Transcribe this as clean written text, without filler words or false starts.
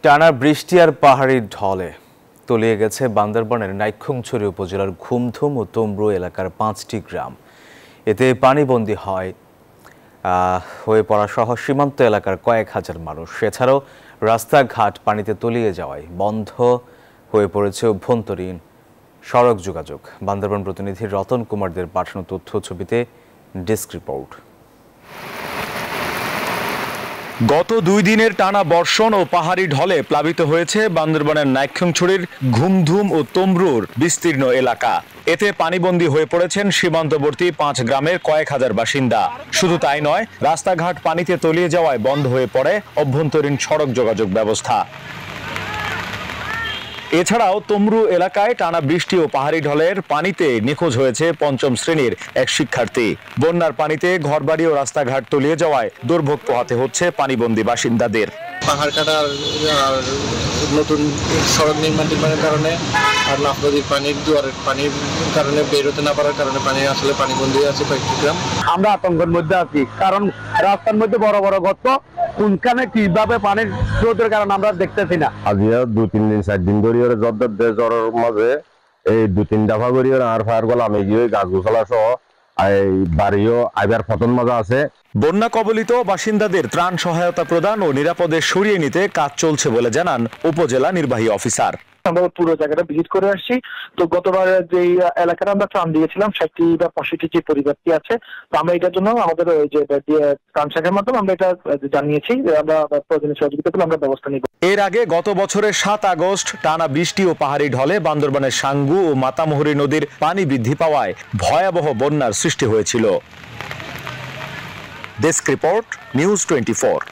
টানা বৃষ্টি আর পাহাড়ি ঢলে তলিয়ে গেছে বান্দরবানের নাইক্ষ্যংছড়ি উপজেলার ঘুমধুম ও তমরু এলাকার 5টি গ্রাম। এতে পানিবন্দী হয়ে পড়া সহ সীমান্ত এলাকার কয়েক হাজার মানুষ। এছাড়াও রাস্তাঘাট পানিতে তলিয়ে যাওয়ায় বন্ধ হয়ে পড়েছে অভ্যন্তরীণ সড়ক যোগাযোগ। বান্দরবান প্রতিনিধি রতন কুমারদের পাঠানো তথ্য ছবিতে ডেস্ক রিপোর্ট। গত 2 দিনের টানা বর্ষণ ও পাহাড়ি ঢলে প্লাবিত হয়েছে বান্দরবানের নাইক্ষ্যংছড়ির ঘুমধুম ও তমরুর বিস্তীর্ণ এলাকা। এতে পানিবন্দী হয়ে পড়েছেন সীমান্তবর্তী 5 গ্রামের কয়েক হাজার বাসিন্দা। শুধু তাই নয়, রাস্তাঘাট পানিতে তলিয়ে যাওয়ায় বন্ধ হয়ে পড়ে অভ্যন্তরীণ সড়ক যোগাযোগ ব্যবস্থা। এছাড়াও তমরু এলাকায় টানা বৃষ্টি ও পাহাড়ি ঢলের পানিতে নিখোঁজ হয়েছে 5ম শ্রেণীর এক শিক্ষার্থী। বন্যার পানিতে ঘরবাড়ি ও রাস্তাঘাট তলিয়ে যাওয়ায় দুর্ভোগ পোহাতে হচ্ছে পানিবন্দী বাসিন্দাদের। পাহাড় কাটা আর নতুন সড়ক নির্মাণের কারণে আর লাফ নদীর পানির জোয়ারের পানির কারণে বেরোতে না পারার কারণে পানি আসলে পানিবন্দী আছে কয়েকটি গ্রাম। আমরা আতঙ্কের মধ্যে আছি, কারণ রাস্তার মধ্যে বড় বড় গর্ত, কোনখানে কিভাবে পানির স্রোতের কারণে আমরা দেখতেছি না। আজিয়া 2-3 দিন 4 দিন ধরে জ্বরের মাঝে এই 2-3 দফা করি আর ফায়ার গলা আমি গিয়ে গাছ গোছালা সহ এই বাড়িও আইবার ফতন মাজা আছে। বন্যা কবলিত বাসিন্দাদের ত্রাণ সহায়তা প্রদান ও নিরাপদে সরিয়ে নিতে কাজ চলছে বলে জানান উপজেলা নির্বাহী অফিসার। আমরা পুরো জায়গাটা ভিজিট করে আসছি। তো গতবার যে এলাকাটা আমরা ত্রাণ দিয়েছিলাম 60 বা 65 যে পরিবারটি আছে, তো আমরা এটার জন্য আমাদের যে ত্রাণ শাখার মাধ্যমে আমরা এটা জানিয়েছি, আমরা প্রয়োজনীয় সহযোগিতা পেলে আমরা ব্যবস্থা নিব। এর আগে গত বছরের 7 আগস্ট টানা বৃষ্টি ও পাহাড়ি ঢলে বান্দরবানের সাঙ্গু ও মাতামুহুরী নদীর পানি বৃদ্ধি পাওয়ায় ভয়াবহ বন্যার সৃষ্টি হয়েছিল। Desk report, news 24।